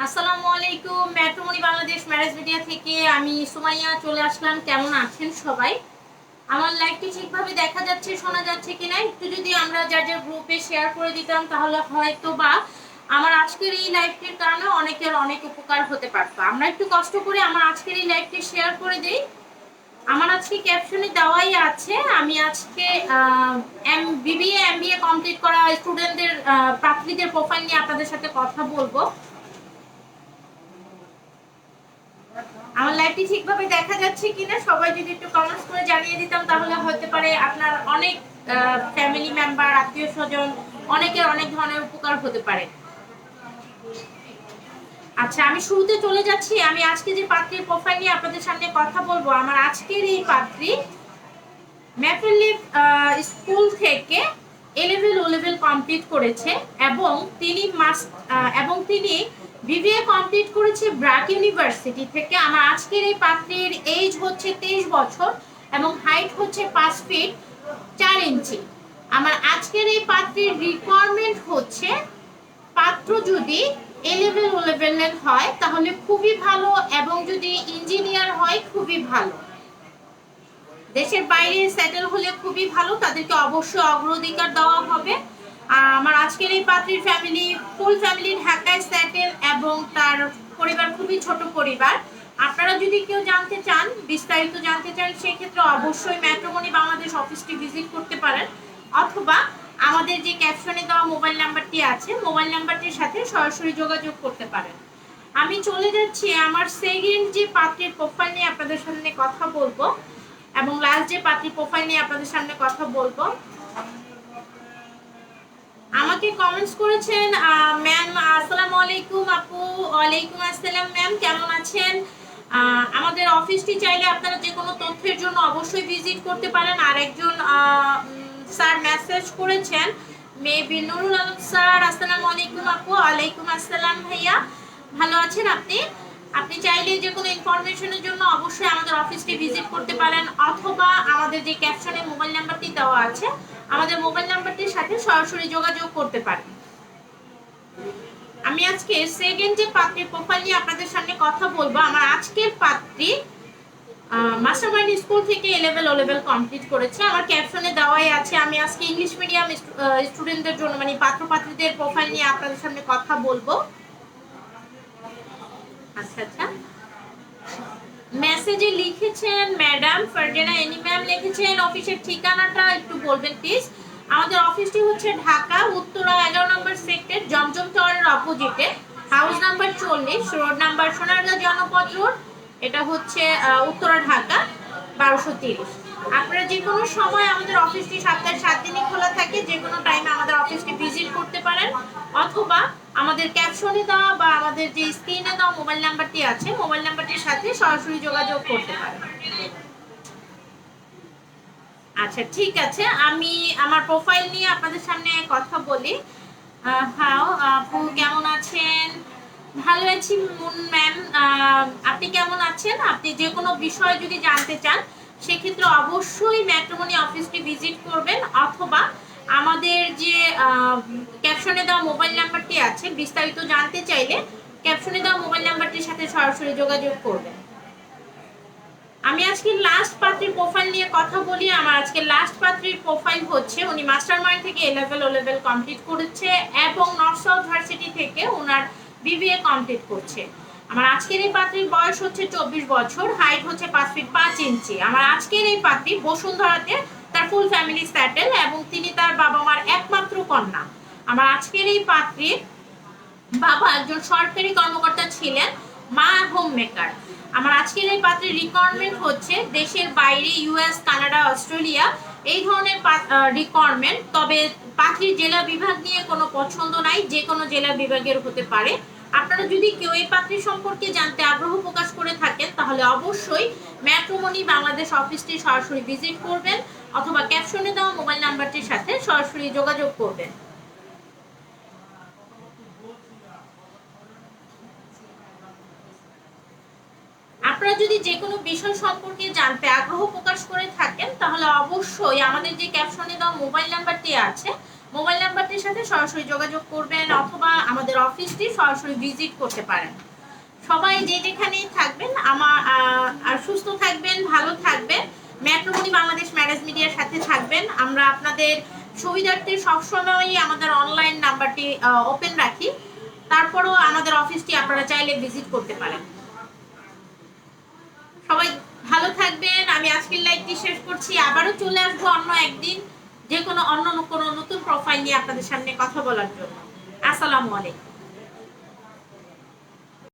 আসসালামু আলাইকুম। Matrimony Bangladesh marriage media থেকে আমি সুমাইয়া চলে আসলাম। কেমন আছেন সবাই? আমার লাইভটি ঠিকভাবে দেখা যাচ্ছে, শোনা যাচ্ছে কিনা একটু যদি আমরা যার যার গ্রুপে শেয়ার করে দিতাম তাহলে হয়তো বা আমার আজকের এই লাইভটির কারণে অনেকের অনেক উপকার হতে পারতো। আমরা একটু কষ্ট করে আমার আজকের এই লাইভটি শেয়ার করে দিই। আমার আজকে ক্যাপশনে দেওয়াই আছে, আমি আজকে বিবিএ এমবিএ কমপ্লিট করা স্টুডেন্টদের প্রার্থীদের প্রোফাইল নিয়ে আপনাদের সাথে কথা বলবো। আমার লাইভটি ঠিকভাবে দেখা যাচ্ছে কিনা সবাই যদি একটু কমেন্টস করে জানিয়ে দিতাম তাহলে হতে পারে আপনার অনেক ফ্যামিলি মেম্বার, আত্মীয় স্বজন অনেকের অনেক ধরনের উপকার হতে পারে। আচ্ছা, আমি শুরুতে চলে যাচ্ছি। আমি আজকে যে পাত্রীর প্রোফাইল নিয়ে আপনাদের সামনে কথা বলবো, আমার আজকের এই পাত্রী ম্যাফেলিভ স্কুল থেকে এ লেভেল কমপ্লিট করেছে এবং তিনি বিবিএ কমপ্লিট করেছে ব্র্যাক ইউনিভার্সিটি থেকে। আমার আজকের এই পাত্রীর এজ হচ্ছে 23 বছর এবং হাইট হচ্ছে 5 ফিট 4 ইঞ্চি। আমার আজকের এই পাত্রীর রিকোয়ারমেন্ট হচ্ছে পাত্র যদি ও লেভেলের হয় তাহলে খুবই ভালো এবং যদি ইঞ্জিনিয়ার হয় খুবই ভালো। দেশের বাইরে সেটেল হলে খুবই ভালো, তাদেরকে অবশ্যই অগ্রাধিকার দেওয়া হবে। আমার আজকের এই পাত্রীর ফুল ফ্যামিলি ঢাকায় সেটেল এবং তার পরিবার খুবই ছোট পরিবার। আপনারা যদি কেউ জানতে চান, বিস্তারিত জানতে চান, সেক্ষেত্রে অবশ্যই ম্যাট্রিমনি বাংলাদেশ অফিসটি ভিজিট করতে পারেন অথবা আমাদের যে ক্যাপশনে দেওয়া মোবাইল নাম্বারটি আছে মোবাইল নাম্বারটির সাথে সরাসরি যোগাযোগ করতে পারেন। আমি চলে যাচ্ছি আমার সেকেন্ড যে পাত্রীর প্রোফাইল নিয়ে আপনাদের সামনে কথা বলবো এবং লাস্ট যে পাত্রী প্রোফাইল নিয়ে আপনাদের সামনে কথা বলবো। আমাকে কমেন্টস করেছেন ম্যাম, আসসালামু আলাইকুম আপু। ওয়ালাইকুম আসসালাম ম্যাম, কেমন আছেন? আমাদের অফিসটি চাইলে আপনারা যে কোনো তথ্যের জন্য অবশ্যই ভিজিট করতে পারেন। আর একজন স্যার মেসেজ করেছেন, মেবি নুরুল আলম স্যার। আসসালামু আলাইকুম আপু। ওয়ালাইকুম আসসালাম ভাইয়া, ভালো আছেন আপনি? আপনি চাইলে যে কোনো ইনফরমেশনের জন্য অবশ্যই আমাদের অফিসটি ভিজিট করতে পারেন অথবা আমাদের যে ক্যাপশনে মোবাইল নাম্বারটি দেওয়া আছে আমাদের মোবাইল নাম্বারটির সাথে সরাসরি যোগাযোগ করতে পারেন। আমি আজকে সেকেন্ড যে পাত্রীর প্রোফাইল নিয়ে আপনাদের সামনে কথা বলবো। আমার আজকের পাত্রী মাস্টারমাইন্ড স্কুল থেকে ও লেভেল কমপ্লিট করেছে। আমার ক্যাপশনে দেওয়াই আছে। আমি আজকে ইংলিশ মিডিয়াম স্টুডেন্টদের জন্য মানে পাত্র পাত্রীদের প্রোফাইল নিয়ে আপনাদের সামনে কথা বলবো। আচ্ছা আচ্ছা, মেসেজে লিখেছেন ম্যাডাম ফারজানা এনি ম্যাম লিখেছেন, অফিসের ঠিকানাটা একটু বলবেন প্লিজ। আমাদের অফিসটি হচ্ছে ঢাকা উত্তরা 11 নম্বর সেক্টর, জমজম টাওয়ারের অপোজিটে, house number 40, road number Sonargaon জনপদ রোড। এটা হচ্ছে উত্তরা ঢাকা 1230। আপনারা যে কোনো সময় আমাদের অফিসটি সপ্তাহে 7 দিনই খোলা থাকে, যে কোনো টাইমে আমাদের অফিসটি ভিজিট করতে পারেন অথবা আমাদের ক্যাপশনে দেওয়া বা আমাদের যে স্ক্রিনে দেওয়া মোবাইল নাম্বারটি আছে মোবাইল নাম্বারটির সাথে সরাসরি যোগাযোগ করতে পারেন। আচ্ছা ঠিক আছে, আমি আমার প্রোফাইল নিয়ে আপনাদের সামনে কথা বলি। হ্যাঁ আপু, কেমন আছেন? ভালো আছি মুন ম্যাম, আপনি কেমন আছেন? আপনি যে কোনো বিষয় যদি জানতে চান সেক্ষেত্রে অবশ্যই ম্যাট্রিমনি অফিসটি ভিজিট করবেন অথবা আমাদের যে ক্যাপশনে দেওয়া মোবাইল নাম্বারটি আছে বিস্তারিত জানতে চাইলে ক্যাপশনে দেওয়া মোবাইল নাম্বারটির সাথে সরাসরি যোগাযোগ করবেন। আমি আজকে লাস্ট পাত্রীর প্রোফাইল নিয়ে কথা বলি। আমার আজকে লাস্ট পাত্রীর প্রোফাইল হচ্ছে উনি মাস্টারমাইন্ড থেকে ও লেভেল কমপ্লিট করেছে এবং নর্থ সাউথ ভার্সিটি থেকে ওনার বিবিএ কমপ্লিট করছে। আমার আজকের এই পাত্রীর বয়স হচ্ছে 24 বছর, হাইট হচ্ছে 5 ফিট 5 ইঞ্চি। আমার আজকের এই পাত্রী বসুন্ধরাতে তার ফুল ফ্যামিলি সেটেল এবং তিনি তার বাবা মার একমাত্র কন্যা। আমার আজকের এই পাত্রীর বাবা একজন সরকারি কর্মকর্তা ছিলেন, মা হোম মেকার। আমার আজকের এই পাত্রের রিকোয়ারমেন্ট হচ্ছে দেশের বাইরে ইউএস, কানাডা, অস্ট্রেলিয়া এই ধরনের রিকোয়ারমেন্ট। তবে পাত্রীর জেলা বিভাগ নিয়ে কোনো পছন্দ নাই, যে কোনো জেলা বিভাগের হতে পারে। আপনারা যদি কেউ এই পাত্রী সম্পর্কে জানতে আগ্রহ প্রকাশ করে থাকেন তাহলে অবশ্যই ম্যাট্রিমনি বাংলাদেশ অফিসটি সরাসরি ভিজিট করবেন অথবা ক্যাপশনে দেওয়া মোবাইল নাম্বারটির সাথে সরাসরি যোগাযোগ করবেন। আপনারা যদি যে কোনো বিষয় সম্পর্কে জানতে আগ্রহ প্রকাশ করে থাকেন তাহলে অবশ্যই আমাদের যে ক্যাপশনে দেওয়া মোবাইল নাম্বারটি আছে মোবাইল নাম্বারটির সাথে সরাসরি যোগাযোগ করবেন অথবা আমাদের অফিসটি সরাসরি ভিজিট করতে পারেন। সবাই যে যেখানেই থাকবেন আমার আর সুস্থ থাকবেন, ভালো থাকবেন, ম্যাট্রিমনি বাংলাদেশ ম্যারেজ মিডিয়ার সাথে থাকবেন। আমরা আপনাদের সুবিধার্থে সবসময়ই আমাদের অনলাইন নাম্বারটি ওপেন রাখি, তারপরও আমাদের অফিসটি আপনারা চাইলে ভিজিট করতে পারেন। সবাই ভালো থাকবেন। আমি আজকের লাইভটি শেষ করছি, আবারও চলে আসবো অন্য একদিন যে কোনো অন্য কোনো নতুন প্রোফাইল নিয়ে আপনাদের সামনে কথা বলার জন্য। আসসালামু আলাইকুম।